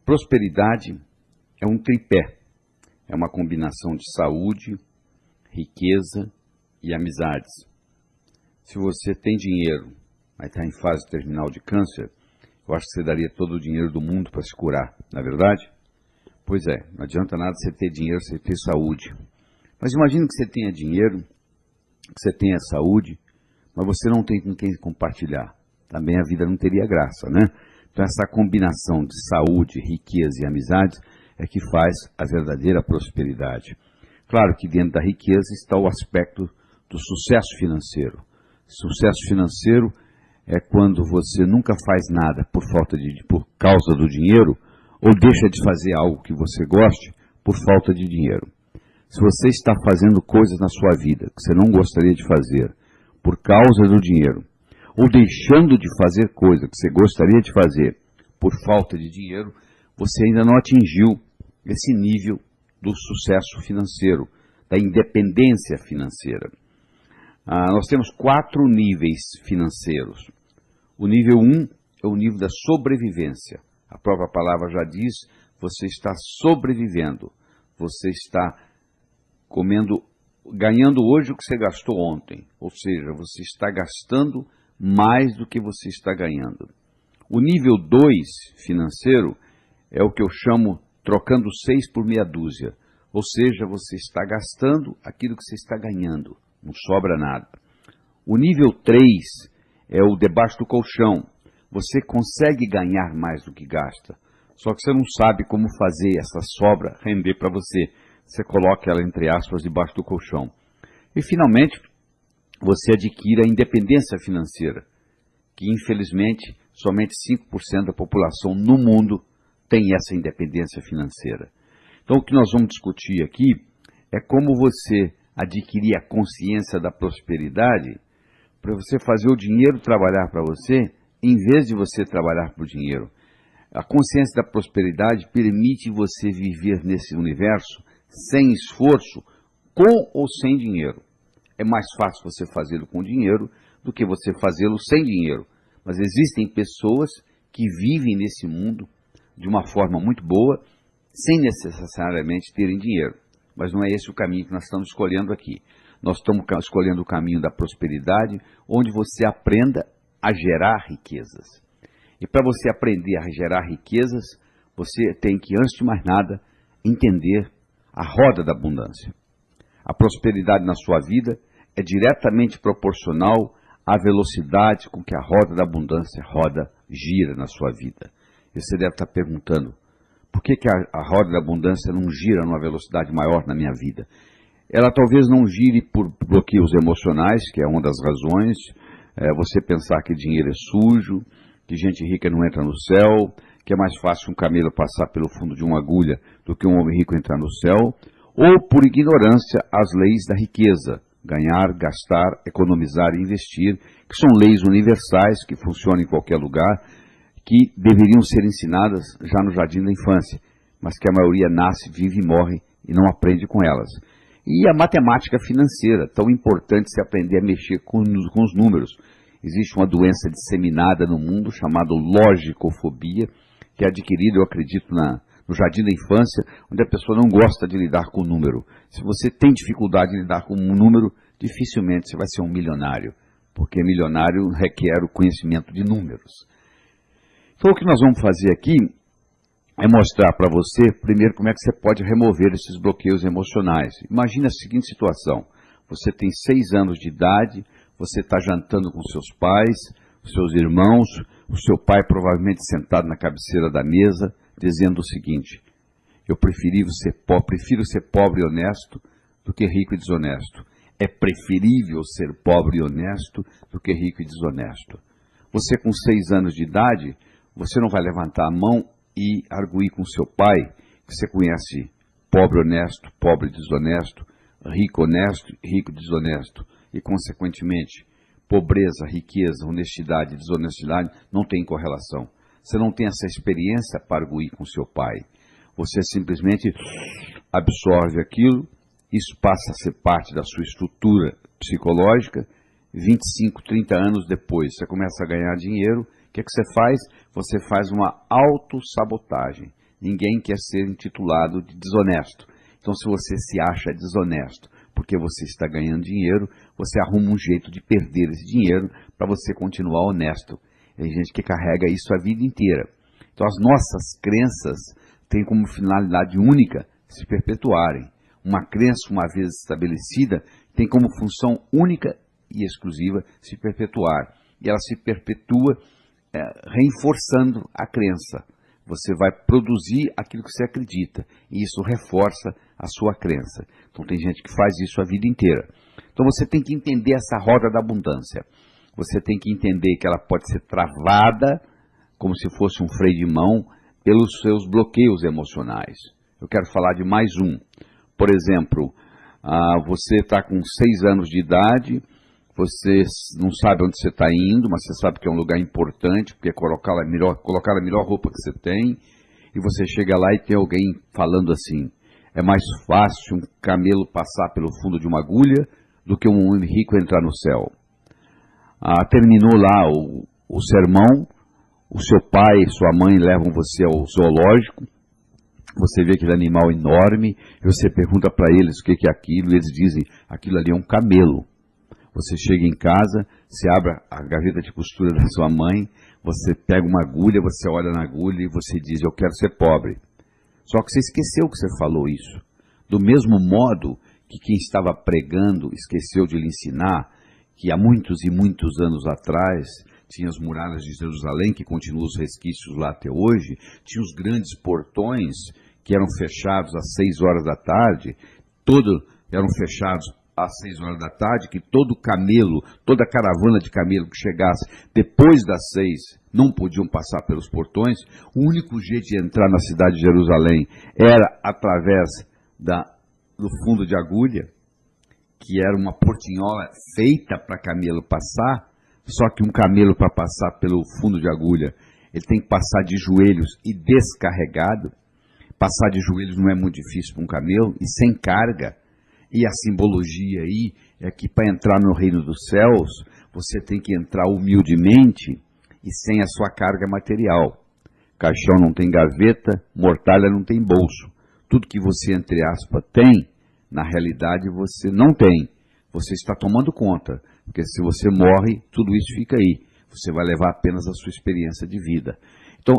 Prosperidade é um tripé, é uma combinação de saúde, riqueza e amizades. Se você tem dinheiro, mas está em fase terminal de câncer, eu acho que você daria todo o dinheiro do mundo para se curar, não é verdade? Pois é, não adianta nada você ter dinheiro, você ter saúde. Mas imagine que você tenha dinheiro, que você tenha saúde, mas você não tem com quem compartilhar. Também a vida não teria graça, né? Então essa combinação de saúde, riqueza e amizades é que faz a verdadeira prosperidade. Claro que dentro da riqueza está o aspecto do sucesso financeiro. Sucesso financeiro é quando você nunca faz nada por causa do dinheiro, ou deixa de fazer algo que você goste por falta de dinheiro. Se você está fazendo coisas na sua vida que você não gostaria de fazer por causa do dinheiro, ou deixando de fazer coisas que você gostaria de fazer por falta de dinheiro, você ainda não atingiu esse nível do sucesso financeiro, da independência financeira. Nós temos 4 níveis financeiros. O nível 1 é o nível da sobrevivência. A própria palavra já diz, você está sobrevivendo, você está ganhando hoje o que você gastou ontem, ou seja, você está gastando mais do que você está ganhando. O nível 2 financeiro é o que eu chamo trocando 6 por meia dúzia, ou seja, você está gastando aquilo que você está ganhando, não sobra nada. O nível 3 é o debaixo do colchão, você consegue ganhar mais do que gasta, só que você não sabe como fazer essa sobra render para você. Você coloca ela, entre aspas, debaixo do colchão. E, finalmente, você adquire a independência financeira, que, infelizmente, somente 5% da população no mundo tem essa independência financeira. Então, o que nós vamos discutir aqui é como você adquirir a consciência da prosperidade para você fazer o dinheiro trabalhar para você, em vez de você trabalhar para o dinheiro. A consciência da prosperidade permite você viver nesse universo sem esforço, com ou sem dinheiro. É mais fácil você fazê-lo com dinheiro do que você fazê-lo sem dinheiro. Mas existem pessoas que vivem nesse mundo de uma forma muito boa, sem necessariamente terem dinheiro. Mas não é esse o caminho que nós estamos escolhendo aqui. Nós estamos escolhendo o caminho da prosperidade, onde você aprenda a gerar riquezas. E para você aprender a gerar riquezas, você tem que, antes de mais nada, entender a roda da abundância. A prosperidade na sua vida é diretamente proporcional à velocidade com que a roda da abundância gira na sua vida. E você deve estar perguntando, por que a roda da abundância não gira numa velocidade maior na minha vida? Ela talvez não gire por bloqueios emocionais, que é uma das razões, você pensar que dinheiro é sujo, que gente rica não entra no céu, que é mais fácil um camelo passar pelo fundo de uma agulha do que um homem rico entrar no céu, ou por ignorância às leis da riqueza, ganhar, gastar, economizar e investir, que são leis universais que funcionam em qualquer lugar, que deveriam ser ensinadas já no jardim da infância, mas que a maioria nasce, vive e morre e não aprende com elas. E a matemática financeira, tão importante se aprender a mexer com os números. Existe uma doença disseminada no mundo chamada logicofobia, que é adquirida, eu acredito, no jardim da infância, onde a pessoa não gosta de lidar com o número. Se você tem dificuldade de lidar com um número, dificilmente você vai ser um milionário, porque milionário requer o conhecimento de números. Então, o que nós vamos fazer aqui é mostrar para você, primeiro, como é que você pode remover esses bloqueios emocionais. Imagine a seguinte situação: você tem 6 anos de idade, você está jantando com seus pais, seus irmãos, o seu pai provavelmente sentado na cabeceira da mesa, dizendo o seguinte: eu prefiro ser pobre e honesto do que rico e desonesto. É preferível ser pobre e honesto do que rico e desonesto. Você com 6 anos de idade, você não vai levantar a mão e arguir com seu pai, que você conhece pobre honesto, pobre desonesto, rico honesto, rico desonesto, e consequentemente, pobreza, riqueza, honestidade e desonestidade não tem correlação. Você não tem essa experiência para arguir com seu pai. Você simplesmente absorve aquilo, isso passa a ser parte da sua estrutura psicológica. 25, 30 anos depois, você começa a ganhar dinheiro, o que é que você faz? Você faz uma autossabotagem. Ninguém quer ser intitulado de desonesto. Então, se você se acha desonesto porque você está ganhando dinheiro, você arruma um jeito de perder esse dinheiro para você continuar honesto. Tem gente que carrega isso a vida inteira. Então, as nossas crenças têm como finalidade única se perpetuarem. Uma crença, uma vez estabelecida, tem como função única e exclusiva se perpetuar. E ela se perpetua reforçando a crença. Você vai produzir aquilo que você acredita, e isso reforça a sua crença. Então tem gente que faz isso a vida inteira. Então você tem que entender essa roda da abundância. Você tem que entender que ela pode ser travada, como se fosse um freio de mão, pelos seus bloqueios emocionais. Eu quero falar de mais um. Por exemplo, você está com 6 anos de idade, você não sabe onde você está indo, mas você sabe que é um lugar importante, porque é colocar a melhor roupa que você tem, e você chega lá e tem alguém falando assim: é mais fácil um camelo passar pelo fundo de uma agulha do que um homem rico entrar no céu. Terminou lá o sermão, o seu pai e sua mãe levam você ao zoológico, você vê aquele animal enorme, e você pergunta para eles o que é aquilo, e eles dizem: aquilo ali é um camelo. Você chega em casa, você abre a gaveta de costura da sua mãe, você pega uma agulha, você olha na agulha e você diz: eu quero ser pobre. Só que você esqueceu que você falou isso. Do mesmo modo que quem estava pregando esqueceu de lhe ensinar que há muitos e muitos anos atrás tinha as muralhas de Jerusalém, que continuam os resquícios lá até hoje, tinha os grandes portões que eram fechados às 6 horas da tarde, eram fechados às 6 horas da tarde, que todo camelo, toda caravana de camelo que chegasse depois das 6 não podiam passar pelos portões. O único jeito de entrar na cidade de Jerusalém era através do fundo de agulha, que era uma portinhola feita para camelo passar, só que um camelo, para passar pelo fundo de agulha, ele tem que passar de joelhos e descarregado. Passar de joelhos não é muito difícil para um camelo, e sem carga. E a simbologia aí é que para entrar no reino dos céus, você tem que entrar humildemente e sem a sua carga material. Caixão não tem gaveta, mortalha não tem bolso. Tudo que você, entre aspas, tem, na realidade você não tem. Você está tomando conta, porque se você morre, tudo isso fica aí. Você vai levar apenas a sua experiência de vida. Então,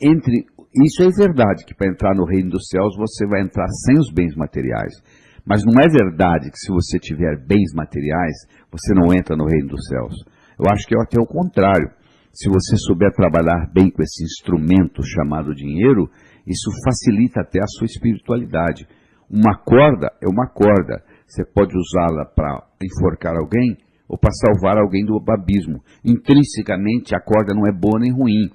isso é verdade, que para entrar no reino dos céus, você vai entrar sem os bens materiais. Mas não é verdade que se você tiver bens materiais, você não entra no reino dos céus. Eu acho que é até o contrário. Se você souber trabalhar bem com esse instrumento chamado dinheiro, isso facilita até a sua espiritualidade. Uma corda é uma corda. Você pode usá-la para enforcar alguém ou para salvar alguém do abismo. Intrinsecamente, a corda não é boa nem ruim.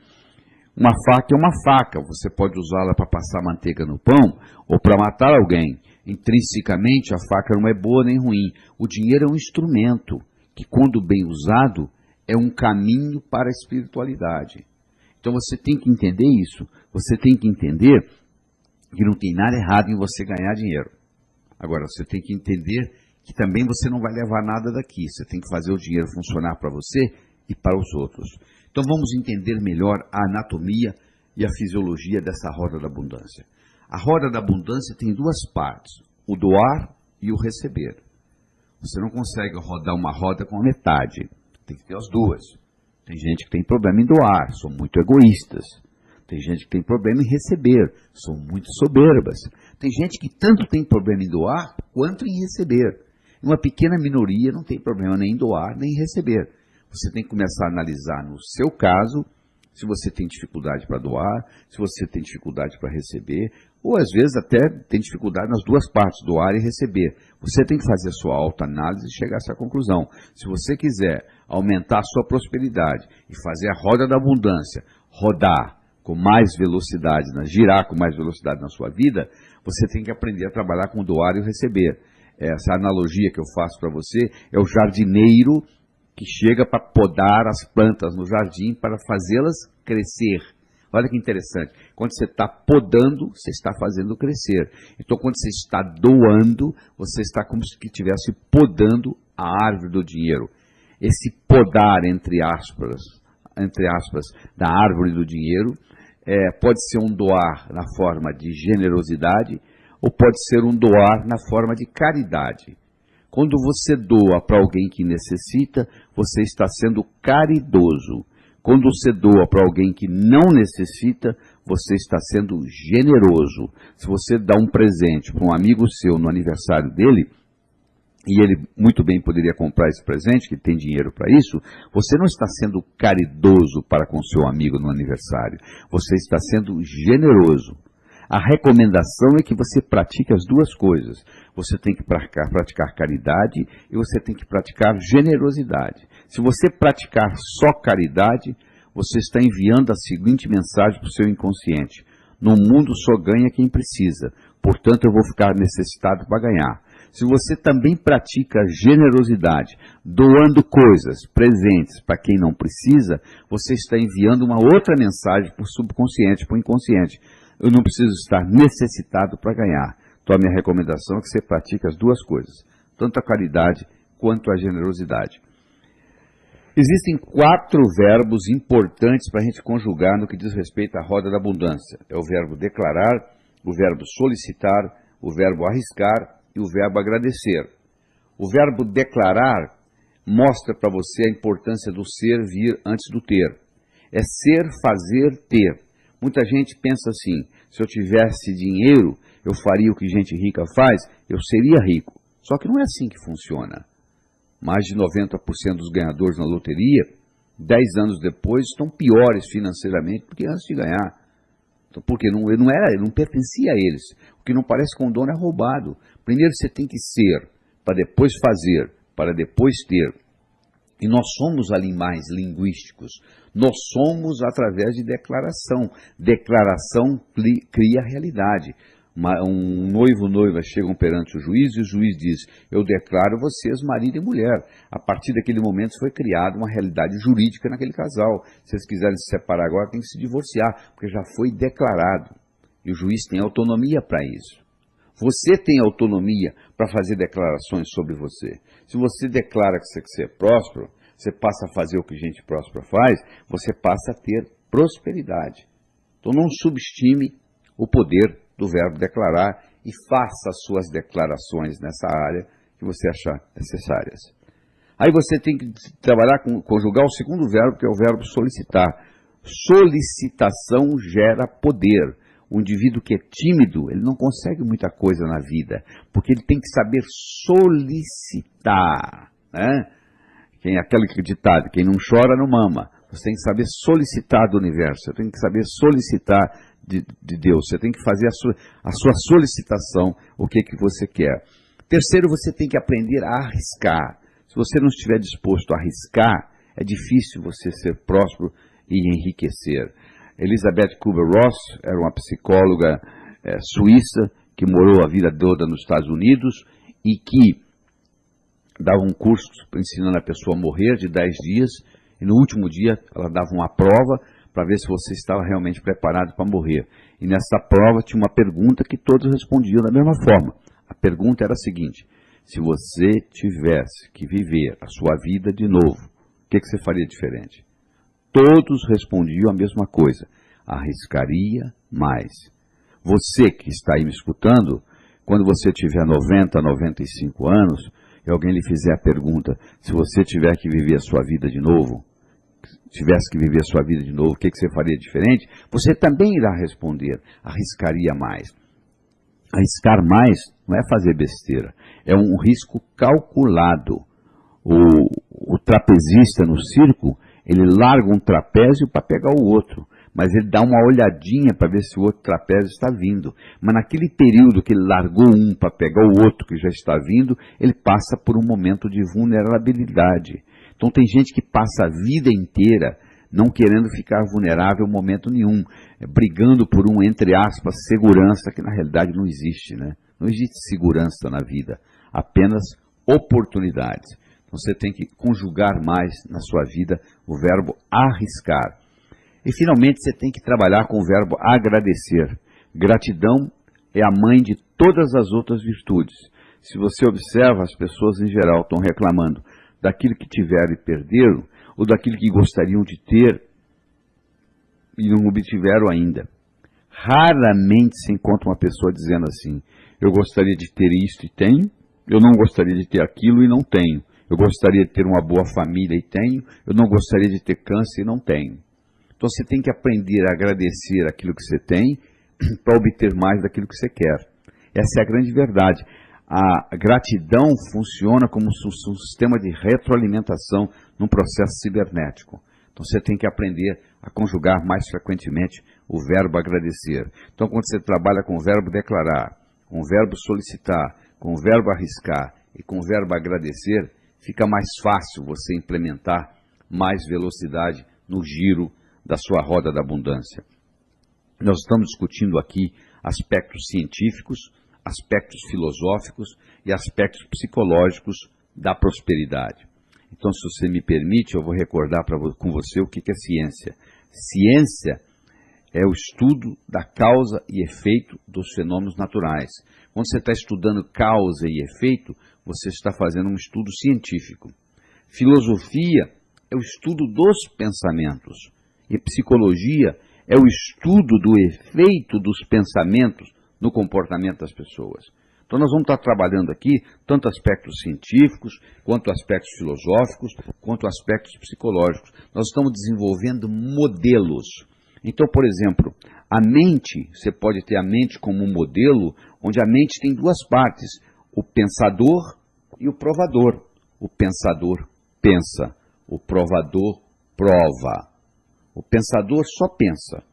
Uma faca é uma faca. Você pode usá-la para passar manteiga no pão ou para matar alguém. Intrinsecamente, a faca não é boa nem ruim. O dinheiro é um instrumento que, quando bem usado, é um caminho para a espiritualidade. Então você tem que entender isso. Você tem que entender que não tem nada errado em você ganhar dinheiro. Agora, você tem que entender que também você não vai levar nada daqui. Você tem que fazer o dinheiro funcionar para você e para os outros. Então vamos entender melhor a anatomia e a fisiologia dessa roda da abundância. A roda da abundância tem 2 partes, o doar e o receber. Você não consegue rodar uma roda com a metade, tem que ter as 2. Tem gente que tem problema em doar, são muito egoístas. Tem gente que tem problema em receber, são muito soberbas. Tem gente que tanto tem problema em doar quanto em receber. Uma pequena minoria não tem problema nem em doar nem em receber. Você tem que começar a analisar no seu caso, se você tem dificuldade para doar, se você tem dificuldade para receber, ou às vezes até tem dificuldade nas 2 partes, doar e receber. Você tem que fazer a sua autoanálise e chegar a essa conclusão. Se você quiser aumentar a sua prosperidade e fazer a roda da abundância rodar com mais velocidade, girar com mais velocidade na sua vida, você tem que aprender a trabalhar com doar e receber. Essa analogia que eu faço para você é o jardineiro que chega para podar as plantas no jardim para fazê-las crescer. Olha que interessante. Quando você está podando, você está fazendo crescer. Então, quando você está doando, você está como se estivesse podando a árvore do dinheiro. Esse podar, entre aspas, da árvore do dinheiro, pode ser um doar na forma de generosidade ou pode ser um doar na forma de caridade. Quando você doa para alguém que necessita, você está sendo caridoso. Quando você doa para alguém que não necessita, você está sendo generoso. Se você dá um presente para um amigo seu no aniversário dele, e ele muito bem poderia comprar esse presente, que tem dinheiro para isso, você não está sendo caridoso para com seu amigo no aniversário. Você está sendo generoso. A recomendação é que você pratique as duas coisas. Você tem que praticar caridade e você tem que praticar generosidade. Se você praticar só caridade, você está enviando a seguinte mensagem para o seu inconsciente: no mundo só ganha quem precisa, portanto eu vou ficar necessitado para ganhar. Se você também pratica generosidade, doando coisas, presentes para quem não precisa, você está enviando uma outra mensagem para o subconsciente, para o inconsciente: eu não preciso estar necessitado para ganhar. Então a minha recomendação é que você pratique as duas coisas, tanto a caridade quanto a generosidade. Existem 4 verbos importantes para a gente conjugar no que diz respeito à roda da abundância. É o verbo declarar, o verbo solicitar, o verbo arriscar e o verbo agradecer. O verbo declarar mostra para você a importância do ser vir antes do ter. É ser, fazer, ter. Muita gente pensa assim: se eu tivesse dinheiro, eu faria o que gente rica faz, eu seria rico. Só que não é assim que funciona. Mais de 90% dos ganhadores na loteria, 10 anos depois, estão piores financeiramente do que antes de ganhar. Então, porque não pertencia a eles. O que não parece com o dono é roubado. Primeiro você tem que ser, para depois fazer, para depois ter. E nós somos animais linguísticos. Nós somos através de declaração. Declaração cria realidade. Um noivo e noiva chegam perante o juiz e o juiz diz: eu declaro vocês marido e mulher. A partir daquele momento foi criada uma realidade jurídica naquele casal. Se eles quiserem se separar agora, tem que se divorciar, porque já foi declarado. E o juiz tem autonomia para isso. Você tem autonomia para fazer declarações sobre você. Se você declara que você é próspero, você passa a fazer o que gente próspera faz, você passa a ter prosperidade. Então não subestime o poder do verbo declarar e faça as suas declarações nessa área que você achar necessárias. Aí você tem que trabalhar conjugar o segundo verbo, que é o verbo solicitar. Solicitação gera poder. O indivíduo que é tímido, ele não consegue muita coisa na vida, porque ele tem que saber solicitar, né? Aquele ditado: quem não chora não mama. Você tem que saber solicitar do universo, você tem que saber solicitar de Deus, você tem que fazer a sua solicitação, o que você quer. Terceiro, você tem que aprender a arriscar. Se você não estiver disposto a arriscar, é difícil você ser próspero e enriquecer. Elizabeth Kubler-Ross era uma psicóloga suíça que morou a vida toda nos Estados Unidos e que dava um curso ensinando a pessoa a morrer de 10 dias, e no último dia ela dava uma prova para ver se você estava realmente preparado para morrer. E nessa prova tinha uma pergunta que todos respondiam da mesma forma. A pergunta era a seguinte: se você tivesse que viver a sua vida de novo, o que você faria diferente? Todos respondiam a mesma coisa: arriscaria mais. Você que está aí me escutando, quando você tiver 90, 95 anos, e alguém lhe fizer a pergunta: se você tiver que viver a sua vida de novo, tivesse que viver a sua vida de novo, o que você faria diferente? Você também irá responder: arriscaria mais. Arriscar mais não é fazer besteira, é um risco calculado. O trapezista no circo, ele larga um trapézio para pegar o outro, mas ele dá uma olhadinha para ver se o outro trapézio está vindo. Mas naquele período que ele largou um para pegar o outro que já está vindo, ele passa por um momento de vulnerabilidade. Então tem gente que passa a vida inteira não querendo ficar vulnerável em momento nenhum, brigando por um, entre aspas, segurança, que na realidade não existe, né? Não existe segurança na vida, apenas oportunidades. Então você tem que conjugar mais na sua vida o verbo arriscar. E finalmente você tem que trabalhar com o verbo agradecer. Gratidão é a mãe de todas as outras virtudes. Se você observa, as pessoas em geral estão reclamando daquilo que tiveram e perderam, ou daquilo que gostariam de ter e não obtiveram ainda. Raramente se encontra uma pessoa dizendo assim, eu gostaria de ter isto e tenho, eu não gostaria de ter aquilo e não tenho, eu gostaria de ter uma boa família e tenho, eu não gostaria de ter câncer e não tenho. Então você tem que aprender a agradecer aquilo que você tem para obter mais daquilo que você quer. Essa é a grande verdade. A gratidão funciona como um sistema de retroalimentação num processo cibernético. Então você tem que aprender a conjugar mais frequentemente o verbo agradecer. Então quando você trabalha com o verbo declarar, com o verbo solicitar, com o verbo arriscar e com o verbo agradecer, fica mais fácil você implementar mais velocidade no giro da sua roda da abundância. Nós estamos discutindo aqui aspectos científicos, aspectos filosóficos e aspectos psicológicos da prosperidade. Então, se você me permite, eu vou recordar com você o que é ciência. Ciência é o estudo da causa e efeito dos fenômenos naturais. Quando você está estudando causa e efeito, você está fazendo um estudo científico. Filosofia é o estudo dos pensamentos. E psicologia é o estudo do efeito dos pensamentos no comportamento das pessoas. Então nós vamos estar trabalhando aqui tanto aspectos científicos, quanto aspectos filosóficos, quanto aspectos psicológicos. Nós estamos desenvolvendo modelos. Então, por exemplo, a mente, você pode ter a mente como um modelo, onde a mente tem duas partes, o pensador e o provador. O pensador pensa, o provador prova. O pensador só pensa,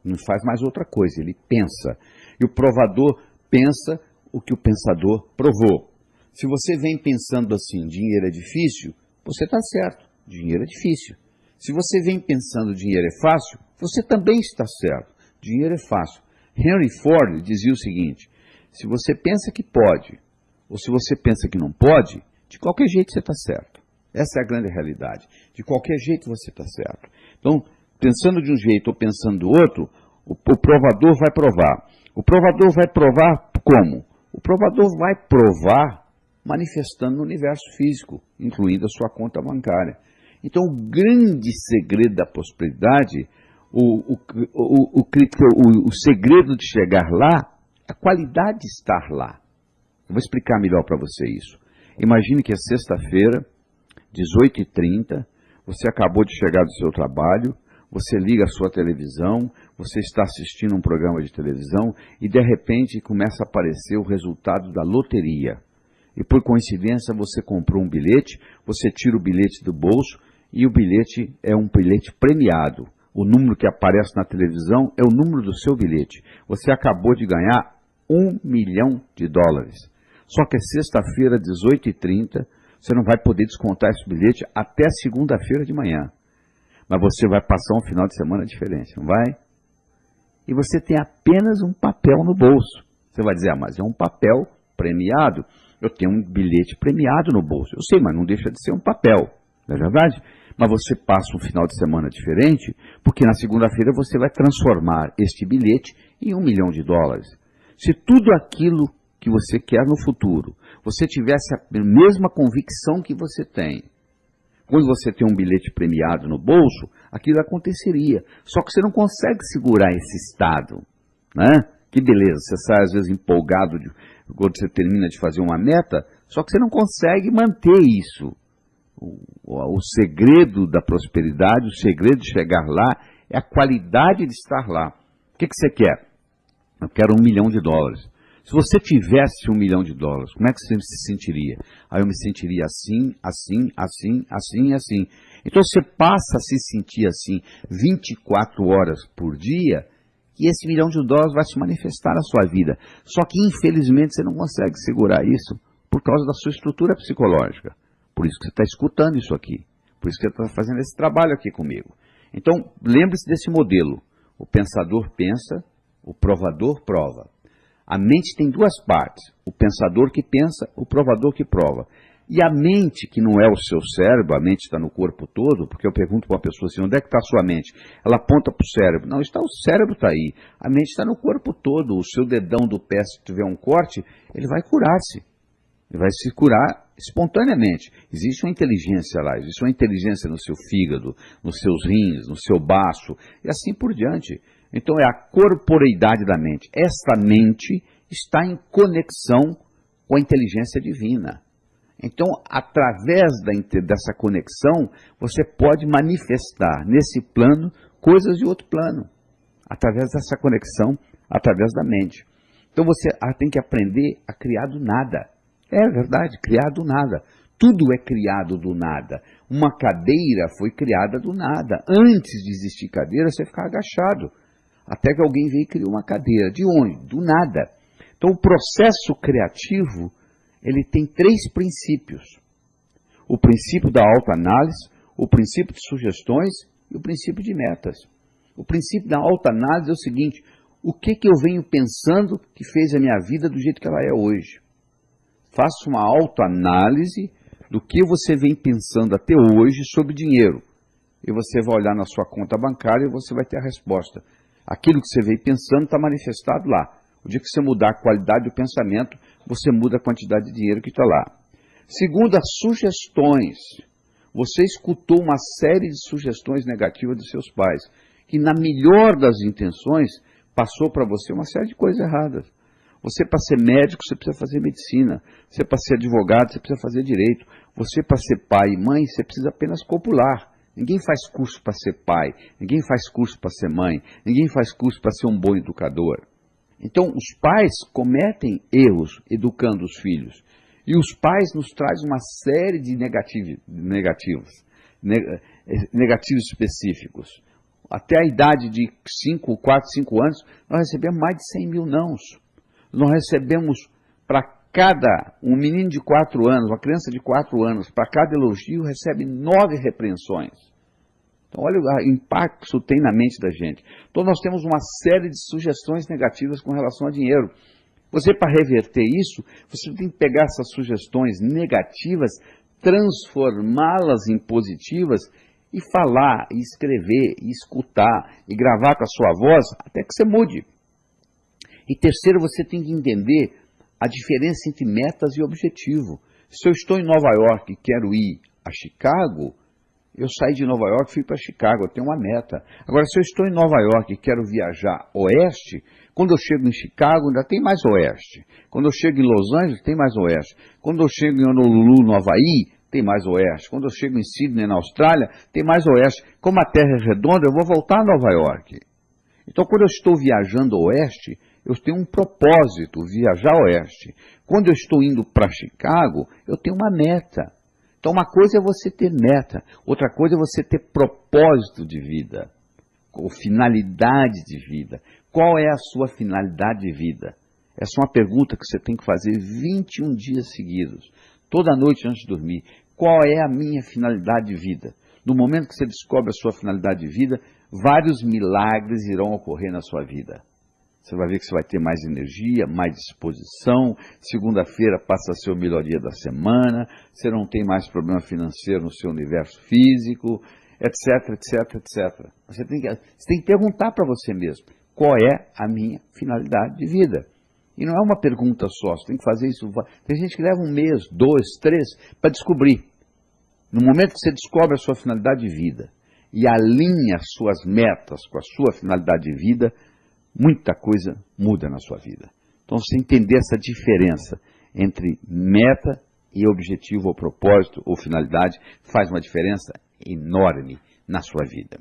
não faz mais outra coisa, ele pensa. E o provador pensa o que o pensador provou. Se você vem pensando assim, dinheiro é difícil, você está certo, dinheiro é difícil. Se você vem pensando dinheiro é fácil, você também está certo, dinheiro é fácil. Henry Ford dizia o seguinte, se você pensa que pode, ou se você pensa que não pode, de qualquer jeito você está certo. Essa é a grande realidade. De qualquer jeito você está certo. Então, pensando de um jeito ou pensando do outro, o provador vai provar. O provador vai provar como? O provador vai provar manifestando no universo físico, incluindo a sua conta bancária. Então, o grande segredo da prosperidade, o segredo de chegar lá, a qualidade de estar lá. Eu vou explicar melhor para você isso. Imagine que é sexta-feira, 18h30, você acabou de chegar do seu trabalho, você liga a sua televisão, você está assistindo um programa de televisão e de repente começa a aparecer o resultado da loteria. E por coincidência você comprou um bilhete, você tira o bilhete do bolso e o bilhete é um bilhete premiado. O número que aparece na televisão é o número do seu bilhete. Você acabou de ganhar $1 milhão. Só que é sexta-feira, 18h30, você não vai poder descontar esse bilhete até segunda-feira de manhã. Mas você vai passar um final de semana diferente, não vai? E você tem apenas um papel no bolso. Você vai dizer, mas é um papel premiado. Eu tenho um bilhete premiado no bolso. Eu sei, mas não deixa de ser um papel, não é verdade? Mas você passa um final de semana diferente, porque na segunda-feira você vai transformar este bilhete em $1 milhão. Se tudo aquilo que você quer no futuro, você tivesse a mesma convicção que você tem, quando você tem um bilhete premiado no bolso, aquilo aconteceria. Só que você não consegue segurar esse estado, né? Que beleza, você sai às vezes empolgado quando você termina de fazer uma meta, só que você não consegue manter isso. O segredo da prosperidade, o segredo de chegar lá, é a qualidade de estar lá. O que você quer? Eu quero $1 milhão. Se você tivesse $1 milhão, como é que você se sentiria? Aí eu me sentiria assim, assim, assim, assim, assim. Então você passa a se sentir assim 24 horas por dia e esse $1 milhão vai se manifestar na sua vida. Só que infelizmente você não consegue segurar isso por causa da sua estrutura psicológica. Por isso que você está escutando isso aqui. Por isso que você está fazendo esse trabalho aqui comigo. Então lembre-se desse modelo. O pensador pensa, o provador prova. A mente tem duas partes, o pensador que pensa, o provador que prova. E a mente, que não é o seu cérebro, a mente está no corpo todo, porque eu pergunto para uma pessoa assim, onde é que está a sua mente? Ela aponta para o cérebro. Não, o cérebro está aí. A mente está no corpo todo. O seu dedão do pé, se tiver um corte, ele vai curar-se. Ele vai se curar espontaneamente. Existe uma inteligência lá, existe uma inteligência no seu fígado, nos seus rins, no seu baço, e assim por diante. Então é a corporeidade da mente. Esta mente está em conexão com a inteligência divina. Então, através dessa conexão, você pode manifestar nesse plano coisas de outro plano. Através dessa conexão, através da mente. Então você tem que aprender a criar do nada. É verdade, criar do nada. Tudo é criado do nada. Uma cadeira foi criada do nada. Antes de existir cadeira, você ficava agachado. Até que alguém veio e criou uma cadeira. De onde? Do nada. Então o processo criativo, ele tem 3 princípios. O princípio da autoanálise, o princípio de sugestões e o princípio de metas. O princípio da autoanálise é o seguinte: o que eu venho pensando que fez a minha vida do jeito que ela é hoje? Faça uma autoanálise do que você vem pensando até hoje sobre dinheiro. E você vai olhar na sua conta bancária e você vai ter a resposta. Aquilo que você veio pensando está manifestado lá. O dia que você mudar a qualidade do pensamento, você muda a quantidade de dinheiro que está lá. Segundo, as sugestões. Você escutou uma série de sugestões negativas dos seus pais, que na melhor das intenções passou para você uma série de coisas erradas. Você, para ser médico, você precisa fazer medicina. Você, para ser advogado, você precisa fazer direito. Você, para ser pai e mãe, você precisa apenas copular. Ninguém faz curso para ser pai. Ninguém faz curso para ser mãe. Ninguém faz curso para ser um bom educador. Então, os pais cometem erros educando os filhos. E os pais nos trazem uma série de negativos específicos. Até a idade de 4, 5 anos, nós recebemos mais de 100 mil nãos. Nós recebemos para um menino de 4 anos, uma criança de 4 anos, para cada elogio, recebe 9 repreensões. Então, olha o impacto que isso tem na mente da gente. Então, nós temos uma série de sugestões negativas com relação a dinheiro. Você, para reverter isso, você tem que pegar essas sugestões negativas, transformá-las em positivas e falar, e escrever, e escutar, e gravar com a sua voz, até que você mude. E terceiro, você tem que entender a diferença entre metas e objetivo. Se eu estou em Nova York e quero ir a Chicago, eu saí de Nova York e fui para Chicago, eu tenho uma meta. Agora, se eu estou em Nova York e quero viajar oeste, quando eu chego em Chicago ainda tem mais oeste. Quando eu chego em Los Angeles, tem mais oeste. Quando eu chego em Honolulu, no Havaí, tem mais oeste. Quando eu chego em Sydney, na Austrália, tem mais oeste. Como a Terra é redonda, eu vou voltar a Nova York. Então, quando eu estou viajando oeste, eu tenho um propósito, viajar oeste. Quando eu estou indo para Chicago, eu tenho uma meta. Então, uma coisa é você ter meta, outra coisa é você ter propósito de vida, ou finalidade de vida. Qual é a sua finalidade de vida? Essa é uma pergunta que você tem que fazer 21 dias seguidos, toda noite antes de dormir. Qual é a minha finalidade de vida? No momento que você descobre a sua finalidade de vida, vários milagres irão ocorrer na sua vida. Você vai ver que você vai ter mais energia, mais disposição. Segunda-feira passa a ser o melhor dia da semana. Você não tem mais problema financeiro no seu universo físico, etc, etc, etc. Você tem que perguntar para você mesmo, qual é a minha finalidade de vida? E não é uma pergunta só, você tem que fazer isso. Tem gente que leva 1 mês, 2, 3, para descobrir. No momento que você descobre a sua finalidade de vida e alinha as suas metas com a sua finalidade de vida, muita coisa muda na sua vida. Então, você entender essa diferença entre meta e objetivo ou propósito ou finalidade faz uma diferença enorme na sua vida.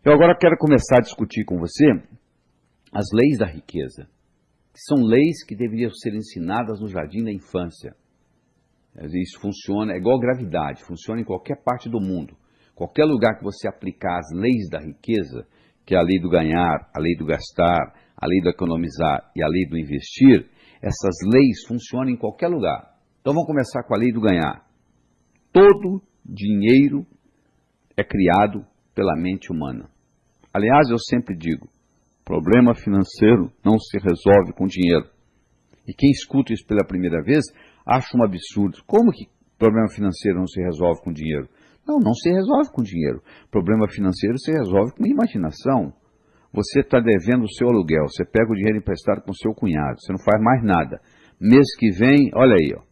Eu agora quero começar a discutir com você as leis da riqueza, que são leis que deveriam ser ensinadas no jardim da infância. Isso funciona, é igual gravidade, funciona em qualquer parte do mundo. Qualquer lugar que você aplicar as leis da riqueza, que é a lei do ganhar, a lei do gastar, a lei do economizar e a lei do investir, essas leis funcionam em qualquer lugar. Então vamos começar com a lei do ganhar. Todo dinheiro é criado pela mente humana. Aliás, eu sempre digo, problema financeiro não se resolve com dinheiro. E quem escuta isso pela primeira vez, acha um absurdo. Como que problema financeiro não se resolve com dinheiro? Não, não se resolve com dinheiro. Problema financeiro se resolve com imaginação. Você está devendo o seu aluguel, você pega o dinheiro emprestado com o seu cunhado, você não faz mais nada. Mês que vem, olha aí, ó,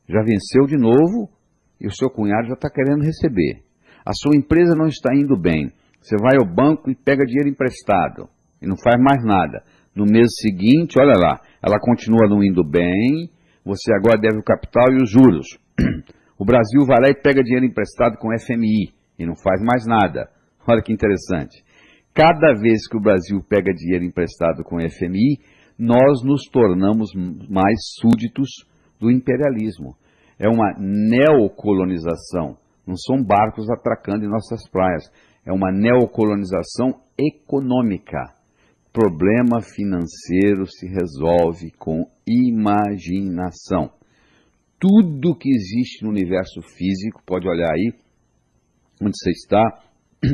já venceu de novo e o seu cunhado já está querendo receber. A sua empresa não está indo bem. Você vai ao banco e pega dinheiro emprestado e não faz mais nada. No mês seguinte, olha lá, ela continua não indo bem, você agora deve o capital e os juros. O Brasil vai lá e pega dinheiro emprestado com FMI e não faz mais nada. Olha que interessante. Cada vez que o Brasil pega dinheiro emprestado com FMI, nós nos tornamos mais súditos do imperialismo. É uma neocolonização. Não são barcos atracando em nossas praias. É uma neocolonização econômica. Problema financeiro se resolve com imaginação. Tudo que existe no universo físico, pode olhar aí, onde você está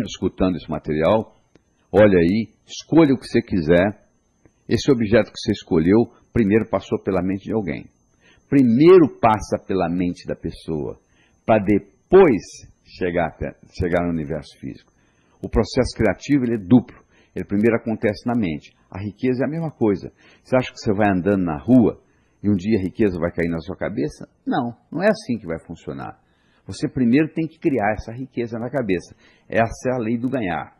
escutando esse material, olha aí, escolha o que você quiser. Esse objeto que você escolheu, primeiro passou pela mente de alguém. Primeiro passa pela mente da pessoa, para depois chegar no universo físico. O processo criativo ele é duplo. Ele primeiro acontece na mente. A riqueza é a mesma coisa. Você acha que você vai andando na rua e um dia a riqueza vai cair na sua cabeça? Não, não é assim que vai funcionar. Você primeiro tem que criar essa riqueza na cabeça. Essa é a lei do ganhar.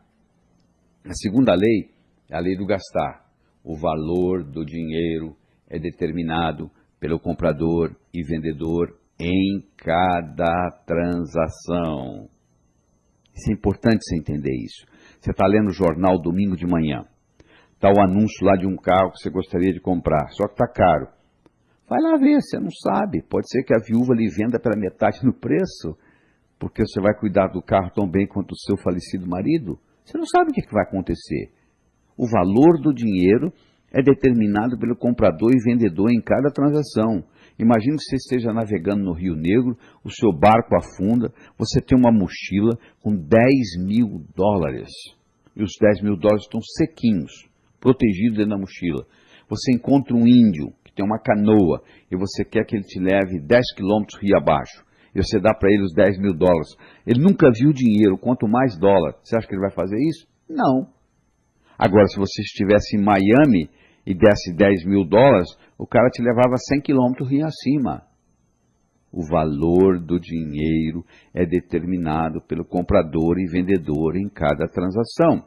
A segunda lei é a lei do gastar. O valor do dinheiro é determinado pelo comprador e vendedor em cada transação. Isso é importante você entender isso. Você está lendo o jornal domingo de manhã. Está o anúncio lá de um carro que você gostaria de comprar, só que está caro. Vai lá ver, você não sabe. Pode ser que a viúva lhe venda pela metade no preço, porque você vai cuidar do carro tão bem quanto o seu falecido marido. Você não sabe o que vai acontecer. O valor do dinheiro é determinado pelo comprador e vendedor em cada transação. Imagine que você esteja navegando no Rio Negro, o seu barco afunda, você tem uma mochila com $10.000. E os $10.000 estão sequinhos, protegidos dentro da mochila. Você encontra um índio que tem uma canoa e você quer que ele te leve 10 quilômetros rio abaixo. E você dá para ele os $10.000. Ele nunca viu dinheiro, quanto mais dólar. Você acha que ele vai fazer isso? Não. Agora, se você estivesse em Miami e desse $10.000, o cara te levava 100 quilômetros rio acima. O valor do dinheiro é determinado pelo comprador e vendedor em cada transação.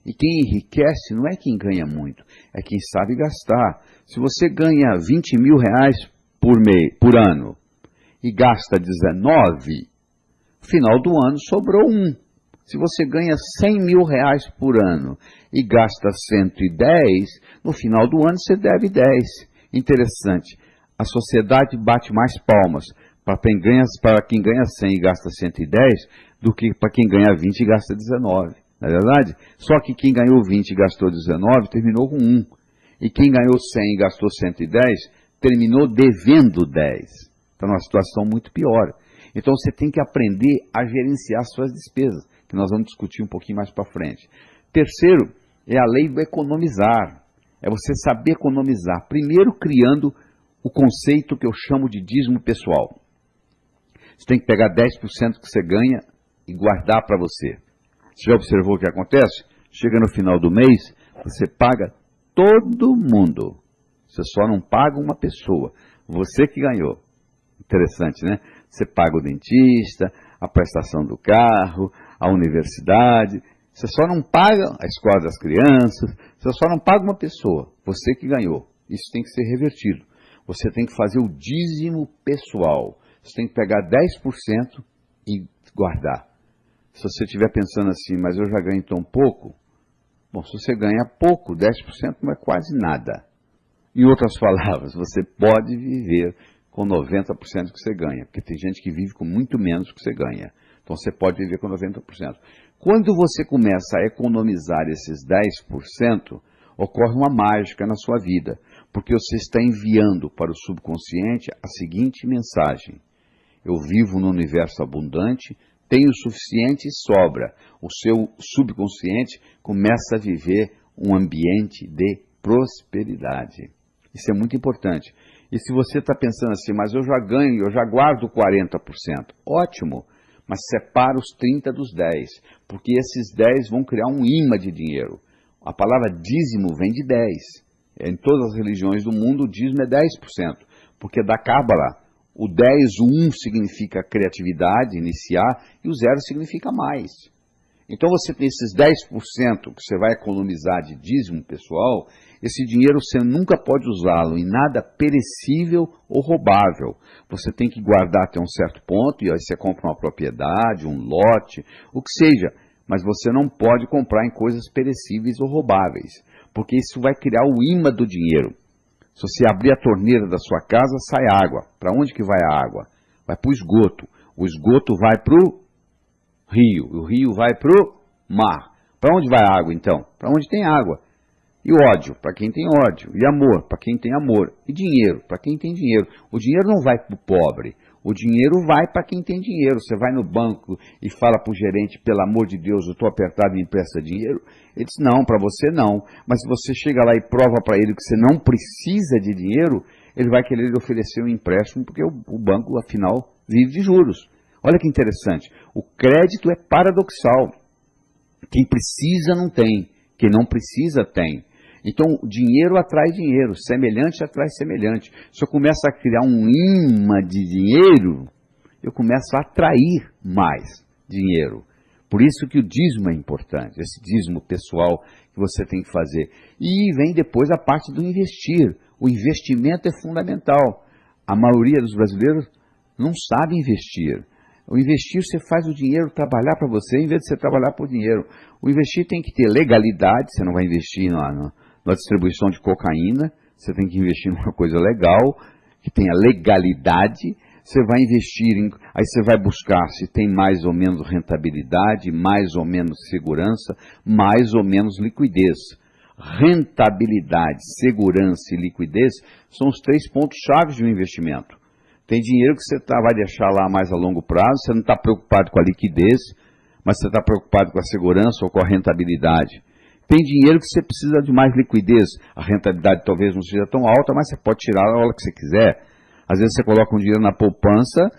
E quem enriquece não é quem ganha muito, é quem sabe gastar. Se você ganha R$20.000 por ano e gasta 19, no final do ano sobrou 1. Se você ganha R$100.000 por ano e gasta 110, no final do ano você deve 10. Interessante, a sociedade bate mais palmas para quem ganha 100 e gasta 110 do que para quem ganha 20 e gasta 19. Não é verdade? Só que quem ganhou 20 e gastou 19 terminou com 1. E quem ganhou 100 e gastou 110 terminou devendo 10. Está numa situação muito pior. Então você tem que aprender a gerenciar suas despesas, que nós vamos discutir um pouquinho mais para frente. Terceiro, é a lei do economizar. É você saber economizar. Primeiro criando o conceito que eu chamo de dízimo pessoal. Você tem que pegar 10% que você ganha e guardar para você. Você já observou o que acontece? Chega no final do mês, você paga todo mundo. Você só não paga uma pessoa. Você que ganhou. Interessante, né? Você paga o dentista, a prestação do carro, a universidade. Você só não paga a escola das crianças. Você só não paga uma pessoa. Você que ganhou. Isso tem que ser revertido. Você tem que fazer o dízimo pessoal. Você tem que pegar 10% e guardar. Se você estiver pensando assim, mas eu já ganho tão pouco, bom, se você ganha pouco, 10% não é quase nada. Em outras palavras, você pode viver com 90% que você ganha, porque tem gente que vive com muito menos que você ganha. Então você pode viver com 90%. Quando você começa a economizar esses 10%, ocorre uma mágica na sua vida, porque você está enviando para o subconsciente a seguinte mensagem: eu vivo num universo abundante, tenho o suficiente e sobra. O seu subconsciente começa a viver um ambiente de prosperidade. Isso é muito importante. E se você está pensando assim, mas eu já ganho, eu já guardo 40%, ótimo, mas separa os 30 dos 10, porque esses 10 vão criar um imã de dinheiro. A palavra dízimo vem de 10. Em todas as religiões do mundo, o dízimo é 10%, porque da Cábala, O 10, o 1 significa criatividade, iniciar, e o 0 significa mais. Então você tem esses 10% que você vai economizar de dízimo pessoal, esse dinheiro você nunca pode usá-lo em nada perecível ou roubável. Você tem que guardar até um certo ponto, e aí você compra uma propriedade, um lote, o que seja. Mas você não pode comprar em coisas perecíveis ou roubáveis, porque isso vai criar o imã do dinheiro. Se você abrir a torneira da sua casa, sai água. Para onde que vai a água? Vai para o esgoto. O esgoto vai para o rio. O rio vai para o mar. Para onde vai a água, então? Para onde tem água. E ódio, para quem tem ódio. E amor, para quem tem amor. E dinheiro, para quem tem dinheiro. O dinheiro não vai para o pobre. O dinheiro vai para quem tem dinheiro. Você vai no banco e fala para o gerente, pelo amor de Deus, eu estou apertado e me empresta dinheiro. Ele diz, não, para você não. Mas se você chega lá e prova para ele que você não precisa de dinheiro, ele vai querer lhe oferecer um empréstimo, porque o banco, afinal, vive de juros. Olha que interessante. O crédito é paradoxal. Quem precisa não tem. Quem não precisa tem. Então, dinheiro atrai dinheiro, semelhante atrai semelhante. Se eu começo a criar um imã de dinheiro, eu começo a atrair mais dinheiro. Por isso que o dízimo é importante, esse dízimo pessoal que você tem que fazer. E vem depois a parte do investir. O investimento é fundamental. A maioria dos brasileiros não sabe investir. O investir, você faz o dinheiro trabalhar para você, em vez de você trabalhar por dinheiro. O investir tem que ter legalidade, você não vai investir na distribuição de cocaína, você tem que investir numa coisa legal, que tenha legalidade, você vai investir aí você vai buscar se tem mais ou menos rentabilidade, mais ou menos segurança, mais ou menos liquidez. Rentabilidade, segurança e liquidez são os 3 pontos-chave de um investimento. Tem dinheiro que você vai deixar lá mais a longo prazo, você não está preocupado com a liquidez, mas você está preocupado com a segurança ou com a rentabilidade. Tem dinheiro que você precisa de mais liquidez. A rentabilidade talvez não seja tão alta, mas você pode tirar a hora que você quiser. Às vezes você coloca um dinheiro na poupança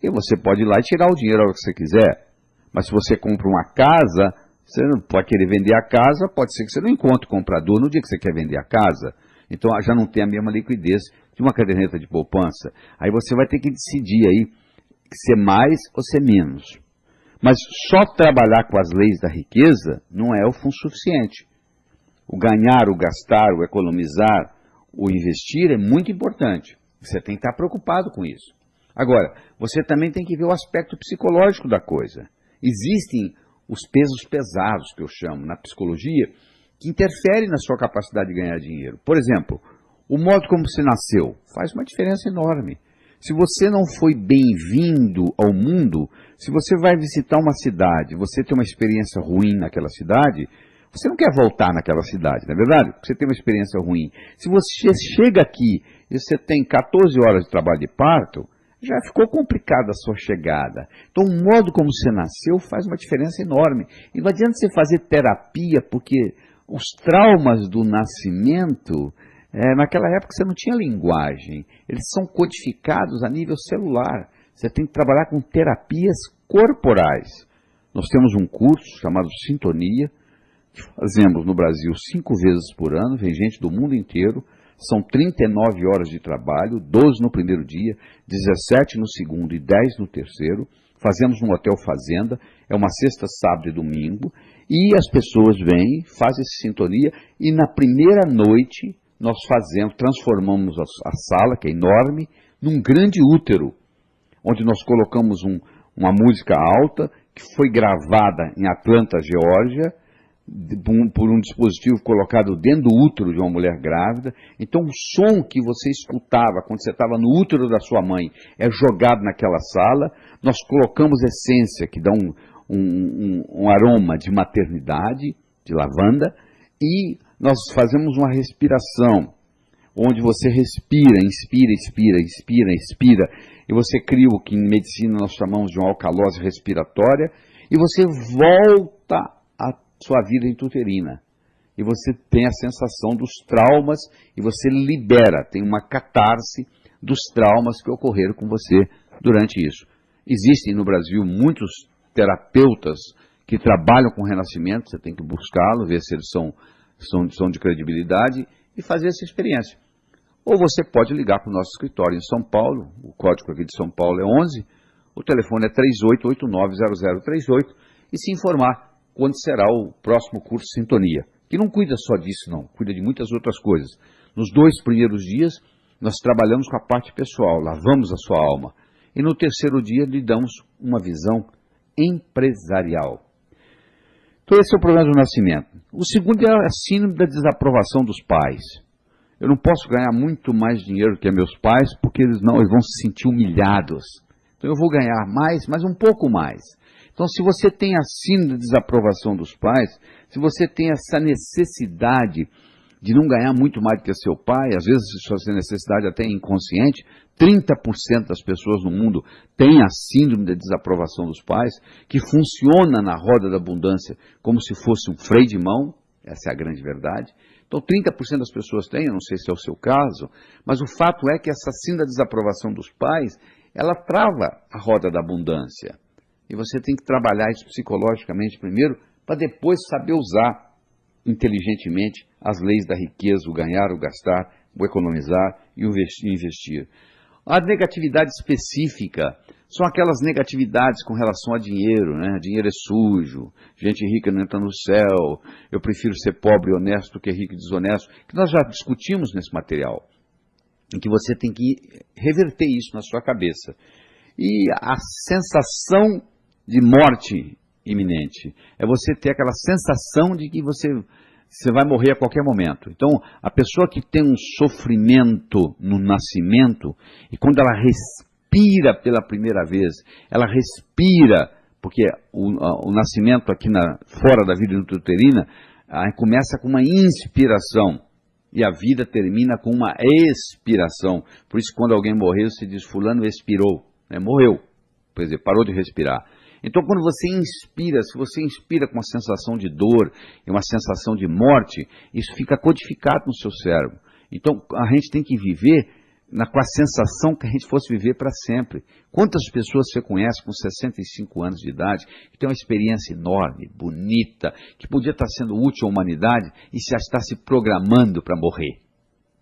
e você pode ir lá e tirar o dinheiro a hora que você quiser. Mas se você compra uma casa, você não pode querer vender a casa, pode ser que você não encontre comprador no dia que você quer vender a casa. Então já não tem a mesma liquidez de uma caderneta de poupança. Aí você vai ter que decidir aí se é mais ou se é menos. Mas só trabalhar com as leis da riqueza não é o suficiente. O ganhar, o gastar, o economizar, o investir é muito importante. Você tem que estar preocupado com isso. Agora, você também tem que ver o aspecto psicológico da coisa. Existem os pesos pesados, que eu chamo, na psicologia, que interferem na sua capacidade de ganhar dinheiro. Por exemplo, o modo como você nasceu faz uma diferença enorme. Se você não foi bem-vindo ao mundo, se você vai visitar uma cidade, você tem uma experiência ruim naquela cidade, você não quer voltar naquela cidade, não é verdade? Porque você tem uma experiência ruim. Se você chega aqui e você tem 14 horas de trabalho de parto, já ficou complicada a sua chegada. Então, o modo como você nasceu faz uma diferença enorme. E não adianta você fazer terapia, porque os traumas do nascimento, naquela época você não tinha linguagem. Eles são codificados a nível celular. Você tem que trabalhar com terapias corporais. Nós temos um curso chamado Sintonia, que fazemos no Brasil 5 vezes por ano, vem gente do mundo inteiro. São 39 horas de trabalho, 12 no primeiro dia, 17 no segundo e 10 no terceiro. Fazemos no Hotel Fazenda, é uma sexta, sábado e domingo. E as pessoas vêm, fazem essa sintonia e na primeira noite nós transformamos a sala, que é enorme, num grande útero, onde nós colocamos uma música alta, que foi gravada em Atlanta, Geórgia, por um dispositivo colocado dentro do útero de uma mulher grávida. Então o som que você escutava quando você estava no útero da sua mãe é jogado naquela sala. Nós colocamos essência que dá um aroma de maternidade, de lavanda, e nós fazemos uma respiração, onde você respira, inspira, expira, inspira, expira, e você cria o que em medicina nós chamamos de uma alcalose respiratória, e você volta sua vida intrauterina. E você tem a sensação dos traumas e você libera, tem uma catarse dos traumas que ocorreram com você durante isso. Existem no Brasil muitos terapeutas que trabalham com renascimento, você tem que buscá-lo, ver se eles são de credibilidade e fazer essa experiência. Ou você pode ligar para o nosso escritório em São Paulo, o código aqui de São Paulo é 11, o telefone é 38890038, e se informar quando será o próximo curso Sintonia, que não cuida só disso não, cuida de muitas outras coisas. Nos 2 primeiros dias, nós trabalhamos com a parte pessoal, lavamos a sua alma, e no terceiro dia lhe damos uma visão empresarial. Então esse é o problema do nascimento. O segundo é a síndrome da desaprovação dos pais. Eu não posso ganhar muito mais dinheiro que meus pais, porque eles vão se sentir humilhados. Então eu vou ganhar mais, mas um pouco mais. Então se você tem a síndrome da desaprovação dos pais, se você tem essa necessidade de não ganhar muito mais do que seu pai, às vezes essa necessidade até é inconsciente, 30% das pessoas no mundo têm a síndrome da desaprovação dos pais, que funciona na roda da abundância como se fosse um freio de mão, essa é a grande verdade. Então 30% das pessoas têm, eu não sei se é o seu caso, mas o fato é que essa síndrome da desaprovação dos pais, ela trava a roda da abundância. E você tem que trabalhar isso psicologicamente primeiro, para depois saber usar inteligentemente as leis da riqueza, o ganhar, o gastar, o economizar e o investir. A negatividade específica são aquelas negatividades com relação a dinheiro, né? Dinheiro é sujo, gente rica não entra no céu, eu prefiro ser pobre e honesto do que rico e desonesto, que nós já discutimos nesse material, em que você tem que reverter isso na sua cabeça. E a sensação de morte iminente é você ter aquela sensação de que você vai morrer a qualquer momento. Então, a pessoa que tem um sofrimento no nascimento, e quando ela respira pela primeira vez, ela respira, porque o nascimento aqui fora da vida intrauterina começa com uma inspiração, e a vida termina com uma expiração. Por isso, quando alguém morreu, se diz, fulano expirou, né? Morreu, quer dizer, parou de respirar. Então, quando você inspira, se você inspira com uma sensação de dor e uma sensação de morte, isso fica codificado no seu cérebro. Então, a gente tem que viver com a sensação que a gente fosse viver para sempre. Quantas pessoas você conhece com 65 anos de idade, que tem uma experiência enorme, bonita, que podia estar sendo útil à humanidade e já está se programando para morrer?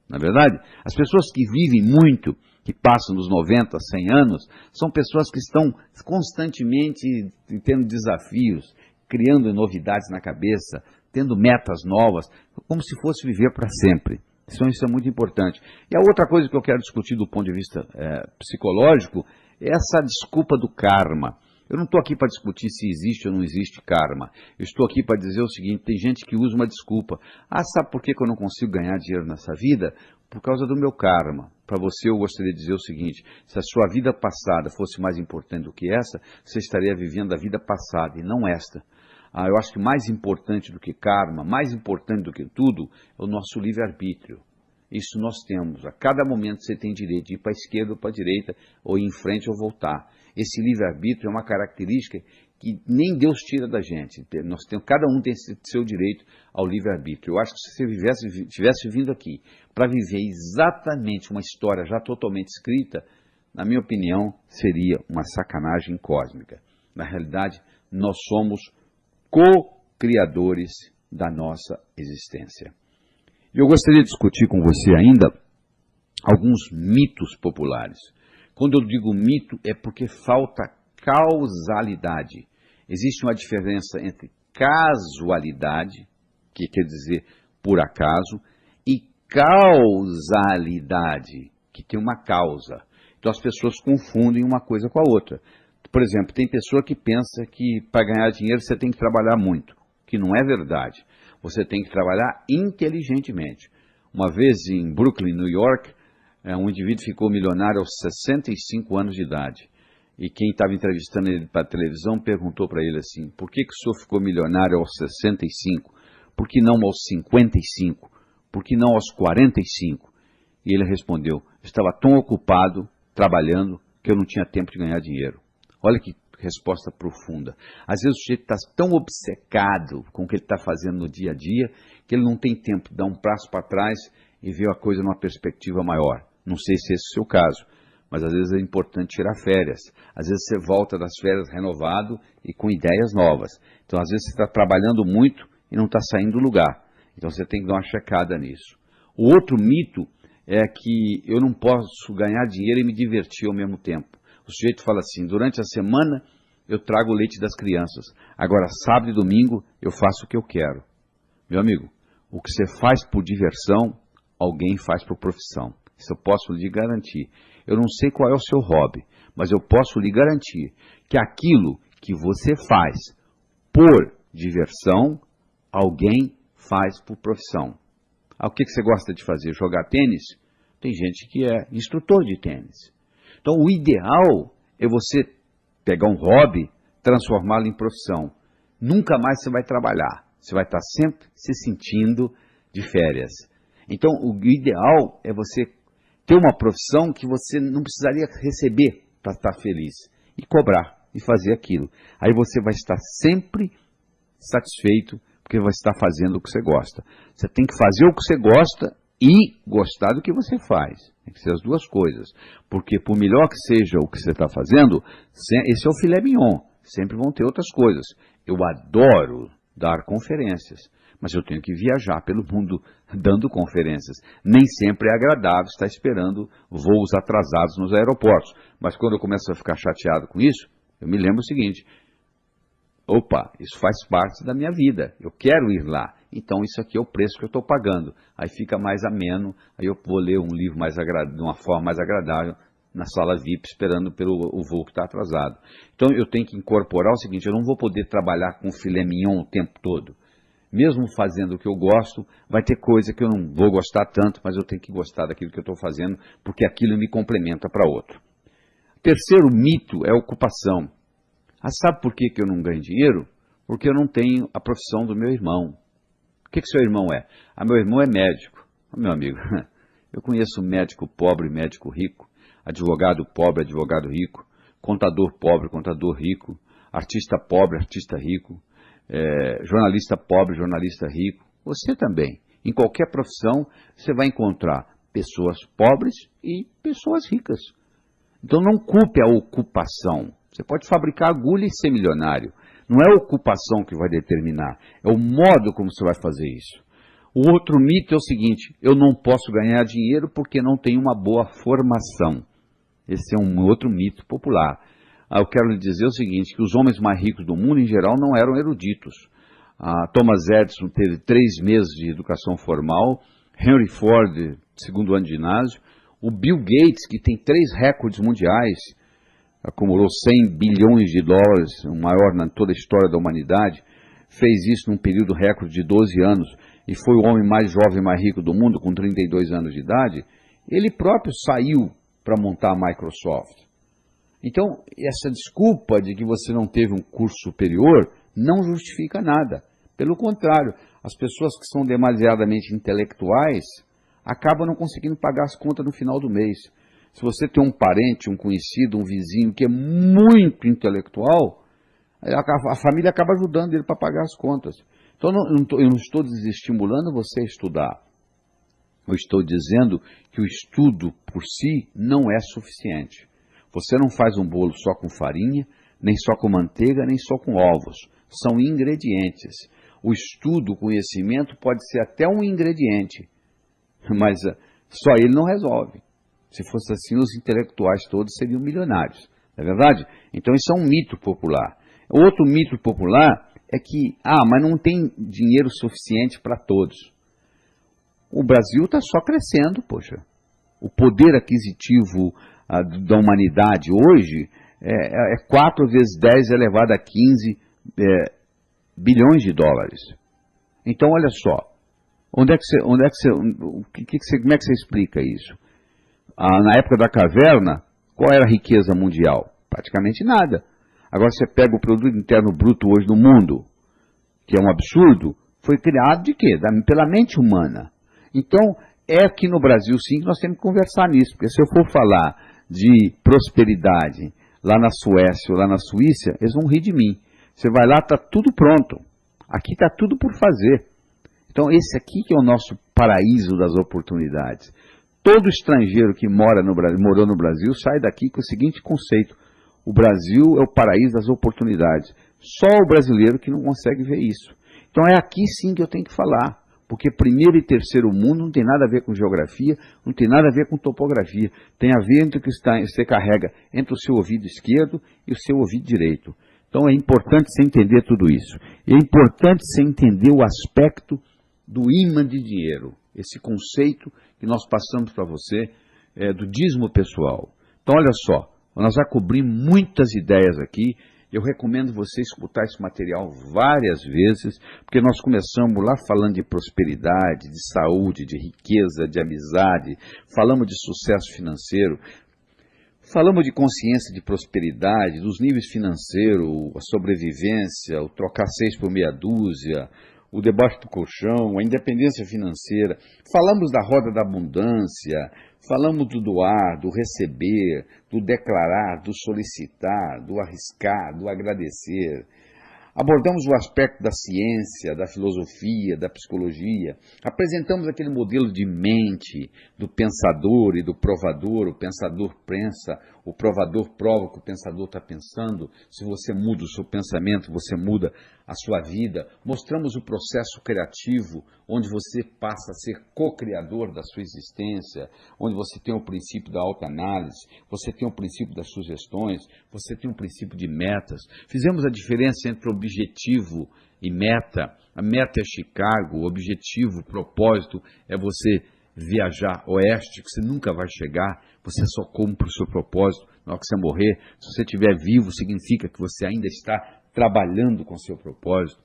Não é verdade? As pessoas que vivem muito, que passam dos 90, 100 anos, são pessoas que estão constantemente tendo desafios, criando novidades na cabeça, tendo metas novas, como se fosse viver para sempre. Então isso é muito importante. E a outra coisa que eu quero discutir do ponto de vista psicológico é essa desculpa do karma. Eu não estou aqui para discutir se existe ou não existe karma. Eu estou aqui para dizer o seguinte, tem gente que usa uma desculpa. Sabe por que eu não consigo ganhar dinheiro nessa vida? Por causa do meu karma. Para você eu gostaria de dizer o seguinte, se a sua vida passada fosse mais importante do que essa, você estaria vivendo a vida passada e não esta. Eu acho que mais importante do que karma, mais importante do que tudo, é o nosso livre-arbítrio. Isso nós temos. A cada momento você tem direito de ir para a esquerda ou para a direita, ou ir em frente ou voltar. Esse livre-arbítrio é uma característica que nem Deus tira da gente. Cada um tem seu direito ao livre-arbítrio. Eu acho que se você tivesse vindo aqui para viver exatamente uma história já totalmente escrita, na minha opinião, seria uma sacanagem cósmica. Na realidade, nós somos co-criadores da nossa existência. E eu gostaria de discutir com você ainda alguns mitos populares. Quando eu digo mito, é porque falta causalidade. Existe uma diferença entre casualidade, que quer dizer por acaso, e causalidade, que tem uma causa. Então as pessoas confundem uma coisa com a outra. Por exemplo, tem pessoa que pensa que para ganhar dinheiro você tem que trabalhar muito, que não é verdade. Você tem que trabalhar inteligentemente. Uma vez em Brooklyn, New York, um indivíduo ficou milionário aos 65 anos de idade. E quem estava entrevistando ele para a televisão perguntou para ele assim, por que o senhor ficou milionário aos 65? Por que não aos 55? Por que não aos 45? E ele respondeu, estava tão ocupado trabalhando que eu não tinha tempo de ganhar dinheiro. Olha que resposta profunda. Às vezes o sujeito está tão obcecado com o que ele está fazendo no dia a dia, que ele não tem tempo de dar um passo para trás e ver a coisa numa perspectiva maior. Não sei se esse é o seu caso, mas às vezes é importante tirar férias. Às vezes você volta das férias renovado e com ideias novas. Então às vezes você está trabalhando muito e não está saindo do lugar. Então você tem que dar uma checada nisso. O outro mito é que eu não posso ganhar dinheiro e me divertir ao mesmo tempo. O sujeito fala assim, durante a semana eu trago o leite das crianças, agora sábado e domingo eu faço o que eu quero. Meu amigo, o que você faz por diversão, alguém faz por profissão. Isso eu posso lhe garantir. Eu não sei qual é o seu hobby, mas eu posso lhe garantir que aquilo que você faz por diversão, alguém faz por profissão. O que você gosta de fazer? Jogar tênis? Tem gente que é instrutor de tênis. Então, o ideal é você pegar um hobby, transformá-lo em profissão. Nunca mais você vai trabalhar. Você vai estar sempre se sentindo de férias. Então, o ideal é você ter uma profissão que você não precisaria receber para estar feliz. E cobrar, e fazer aquilo. Aí você vai estar sempre satisfeito, porque vai estar fazendo o que você gosta. Você tem que fazer o que você gosta e gostar do que você faz. Tem que ser as duas coisas. Porque por melhor que seja o que você está fazendo, esse é o filé mignon. Sempre vão ter outras coisas. Eu adoro dar conferências, mas eu tenho que viajar pelo mundo dando conferências. Nem sempre é agradável estar esperando voos atrasados nos aeroportos. Mas quando eu começo a ficar chateado com isso, eu me lembro o seguinte: opa, isso faz parte da minha vida, eu quero ir lá, então isso aqui é o preço que eu estou pagando. Aí fica mais ameno, aí eu vou ler um livro de uma forma mais agradável na sala VIP, esperando pelo voo que está atrasado. Então eu tenho que incorporar o seguinte: eu não vou poder trabalhar com filé mignon o tempo todo. Mesmo fazendo o que eu gosto, vai ter coisa que eu não vou gostar tanto, mas eu tenho que gostar daquilo que eu estou fazendo, porque aquilo me complementa para outro. Terceiro mito é a ocupação. Sabe por que eu não ganho dinheiro? Porque eu não tenho a profissão do meu irmão. O que seu irmão é? Meu irmão é médico. Meu amigo, eu conheço médico pobre, médico rico, advogado pobre, advogado rico, contador pobre, contador rico, artista pobre, artista rico, jornalista pobre, jornalista rico. Você também. Em qualquer profissão, você vai encontrar pessoas pobres e pessoas ricas. Então não culpe a ocupação. Você pode fabricar agulha e ser milionário. Não é a ocupação que vai determinar, é o modo como você vai fazer isso. O outro mito é o seguinte: eu não posso ganhar dinheiro porque não tenho uma boa formação. Esse é um outro mito popular. Eu quero lhe dizer o seguinte, que os homens mais ricos do mundo, em geral, não eram eruditos. Thomas Edison teve 3 meses de educação formal, Henry Ford, segundo ano de ginásio, o Bill Gates, que tem 3 recordes mundiais, acumulou 100 bilhões de dólares, o maior na toda a história da humanidade, fez isso num período recorde de 12 anos, e foi o homem mais jovem e mais rico do mundo, com 32 anos de idade. Ele próprio saiu para montar a Microsoft. Então, essa desculpa de que você não teve um curso superior não justifica nada. Pelo contrário, as pessoas que são demasiadamente intelectuais acabam não conseguindo pagar as contas no final do mês. Se você tem um parente, um conhecido, um vizinho que é muito intelectual, a família acaba ajudando ele para pagar as contas. Então, eu não estou desestimulando você a estudar. Eu estou dizendo que o estudo por si não é suficiente. Você não faz um bolo só com farinha, nem só com manteiga, nem só com ovos. São ingredientes. O estudo, o conhecimento pode ser até um ingrediente, mas só ele não resolve. Se fosse assim, os intelectuais todos seriam milionários. Não é verdade? Então isso é um mito popular. Outro mito popular é que, mas não tem dinheiro suficiente para todos. O Brasil está só crescendo, poxa. O poder aquisitivo da humanidade hoje é 4 vezes 10 elevado a 15 bilhões de dólares. Então, olha só, como é que você explica isso? Na época da caverna, qual era a riqueza mundial? Praticamente nada. Agora você pega o produto interno bruto hoje no mundo, que é um absurdo, foi criado de quê? Pela mente humana. Então, é aqui no Brasil sim que nós temos que conversar nisso, porque se eu for falar de prosperidade lá na Suécia ou lá na Suíça, eles vão rir de mim. Você vai lá, está tudo pronto. Aqui está tudo por fazer. Então, esse aqui que é o nosso paraíso das oportunidades. Todo estrangeiro que morou no Brasil sai daqui com o seguinte conceito: o Brasil é o paraíso das oportunidades. Só o brasileiro que não consegue ver isso. Então é aqui sim que eu tenho que falar, Porque primeiro e terceiro mundo não tem nada a ver com geografia, não tem nada a ver com topografia. Tem a ver entre o que você carrega entre o seu ouvido esquerdo e o seu ouvido direito. Então é importante você entender tudo isso. E é importante você entender o aspecto do ímã de dinheiro. Esse conceito que nós passamos para você do dízimo pessoal. Então olha só, nós já cobrimos muitas ideias aqui. Eu recomendo você escutar esse material várias vezes, porque nós começamos lá falando de prosperidade, de saúde, de riqueza, de amizade, falamos de sucesso financeiro, falamos de consciência de prosperidade, dos níveis financeiros, a sobrevivência, o trocar 6 por meia dúzia, o debaixo do colchão, a independência financeira, falamos da roda da abundância, falamos do doar, do receber, do declarar, do solicitar, do arriscar, do agradecer. Abordamos o aspecto da ciência, da filosofia, da psicologia. Apresentamos aquele modelo de mente, do pensador e do provador. O pensador pensa, o provador prova o que o pensador está pensando. Se você muda o seu pensamento, você muda a sua vida. Mostramos o processo criativo, onde você passa a ser co-criador da sua existência, onde você tem o princípio da autoanálise, você tem o princípio das sugestões, você tem o princípio de metas. Fizemos a diferença entre objetivo e meta. A meta é Chicago, o objetivo, o propósito é você viajar oeste, que você nunca vai chegar, você só cumpre o seu propósito na hora que você morrer. Se você estiver vivo, significa que você ainda está trabalhando com o seu propósito.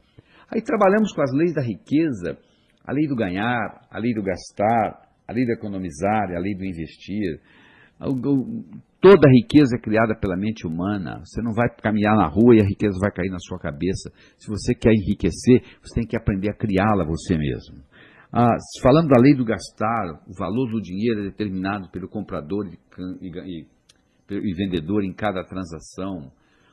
Aí trabalhamos com as leis da riqueza, a lei do ganhar, a lei do gastar, a lei do economizar, a lei do investir. Toda a riqueza é criada pela mente humana. Você não vai caminhar na rua e a riqueza vai cair na sua cabeça. Se você quer enriquecer, você tem que aprender a criá-la você mesmo. Falando da lei do gastar, o valor do dinheiro é determinado pelo comprador e vendedor em cada transação.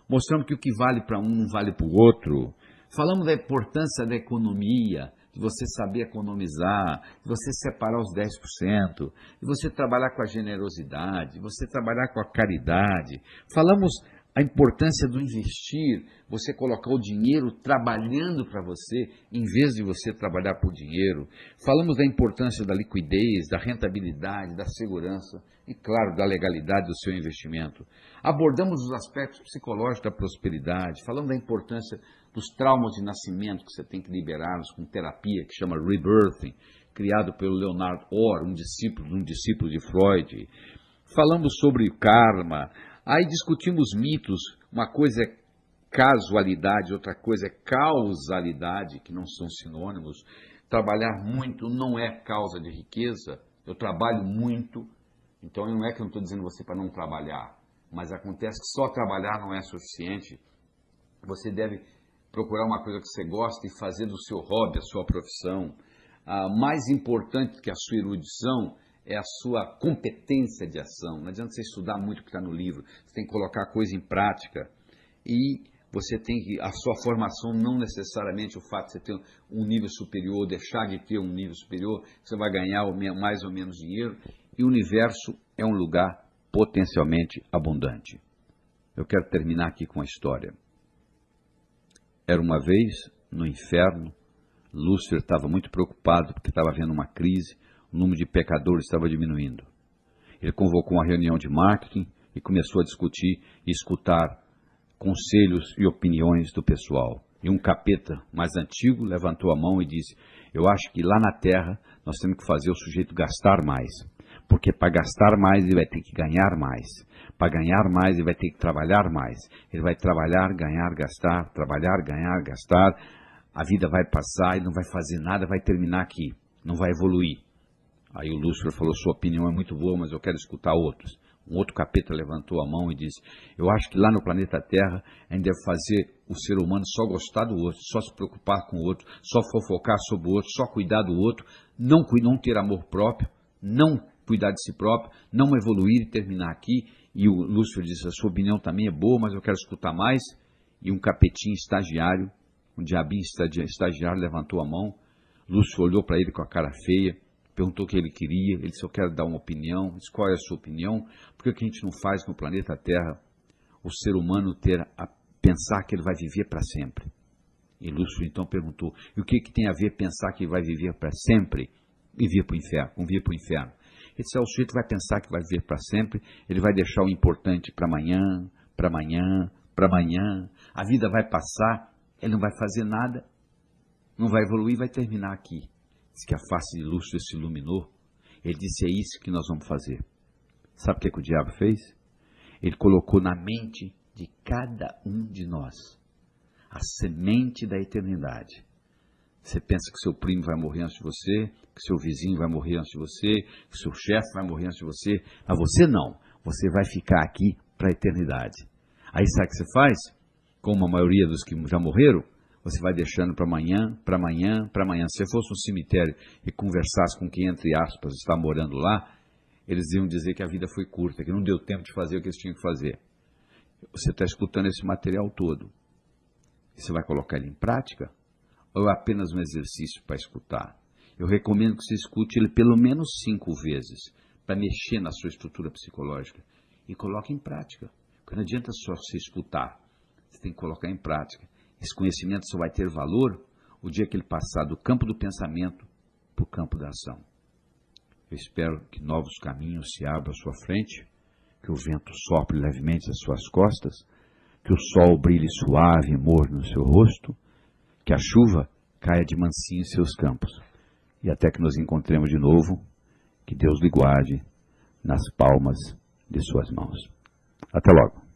Mostramos que o que vale para um não vale para o outro. Falamos da importância da economia, de você saber economizar, de você separar os 10%, de você trabalhar com a generosidade, de você trabalhar com a caridade. Falamos a importância do investir, você colocar o dinheiro trabalhando para você, em vez de você trabalhar por dinheiro. Falamos da importância da liquidez, da rentabilidade, da segurança e, claro, da legalidade do seu investimento. Abordamos os aspectos psicológicos da prosperidade, falamos da importância dos traumas de nascimento que você tem que liberá-los com terapia que chama Rebirthing, criado pelo Leonard Orr, um discípulo de Freud. Falamos sobre karma. Aí discutimos mitos, uma coisa é casualidade, outra coisa é causalidade, que não são sinônimos. Trabalhar muito não é causa de riqueza, eu trabalho muito, então não é que eu não estou dizendo você para não trabalhar, mas acontece que só trabalhar não é suficiente, você deve procurar uma coisa que você gosta e fazer do seu hobby, a sua profissão. Mais importante que a sua erudição é a sua competência de ação. Não adianta você estudar muito o que está no livro, você tem que colocar a coisa em prática. E você tem que, a sua formação não necessariamente o fato de você ter um nível superior, deixar de ter um nível superior, você vai ganhar mais ou menos dinheiro. E o universo é um lugar potencialmente abundante. Eu quero terminar aqui com a história. Era uma vez, no inferno, Lúcifer estava muito preocupado porque estava havendo uma crise, o número de pecadores estava diminuindo. Ele convocou uma reunião de marketing e começou a discutir e escutar conselhos e opiniões do pessoal. E um capeta mais antigo levantou a mão e disse: eu acho que lá na Terra nós temos que fazer o sujeito gastar mais. Porque para gastar mais ele vai ter que ganhar mais. Para ganhar mais ele vai ter que trabalhar mais. Ele vai trabalhar, ganhar, gastar, trabalhar, ganhar, gastar. A vida vai passar e não vai fazer nada, vai terminar aqui. Não vai evoluir. Aí o Lúcifer falou: sua opinião é muito boa, mas eu quero escutar outros. Um outro capeta levantou a mão e disse: eu acho que lá no planeta Terra a gente deve fazer o ser humano só gostar do outro, só se preocupar com o outro, só fofocar sobre o outro, só cuidar do outro, não ter amor próprio, não cuidar de si próprio, não evoluir e terminar aqui. E o Lúcifer disse: a sua opinião também é boa, mas eu quero escutar mais. E um capetinho estagiário, um diabinho estagiário levantou a mão. Lúcifer olhou para ele com a cara feia, perguntou o que ele queria. Ele disse: eu quero dar uma opinião. Disse: qual é a sua opinião? Por que a gente não faz no planeta Terra o ser humano ter a pensar que ele vai viver para sempre? E Lúcifer então perguntou, e o que tem a ver pensar que vai viver para sempre e vir para o inferno, vir para o inferno? Ele disse, o sujeito vai pensar que vai viver para sempre, ele vai deixar o importante para amanhã, para amanhã, para amanhã, a vida vai passar, ele não vai fazer nada, não vai evoluir, vai terminar aqui. Diz que a face de Lúcifer se iluminou, ele disse, é isso que nós vamos fazer. Sabe o que o diabo fez? Ele colocou na mente de cada um de nós a semente da eternidade. Você pensa que seu primo vai morrer antes de você, que seu vizinho vai morrer antes de você, que seu chefe vai morrer antes de você, mas você não. Você vai ficar aqui para a eternidade. Aí sabe o que você faz? Como a maioria dos que já morreram, você vai deixando para amanhã, para amanhã, para amanhã. Se você fosse um cemitério e conversasse com quem, entre aspas, está morando lá, eles iam dizer que a vida foi curta, que não deu tempo de fazer o que eles tinham que fazer. Você está escutando esse material todo. Você vai colocar ele em prática? Ou é apenas um exercício para escutar? Eu recomendo que você escute ele pelo menos 5 vezes, para mexer na sua estrutura psicológica. E coloque em prática. Porque não adianta só você escutar. Você tem que colocar em prática. Esse conhecimento só vai ter valor o dia que ele passar do campo do pensamento para o campo da ação. Eu espero que novos caminhos se abram à sua frente, que o vento sopre levemente às suas costas, que o sol brilhe suave e morno no seu rosto, que a chuva caia de mansinho em seus campos. E até que nos encontremos de novo, que Deus lhe guarde nas palmas de suas mãos. Até logo.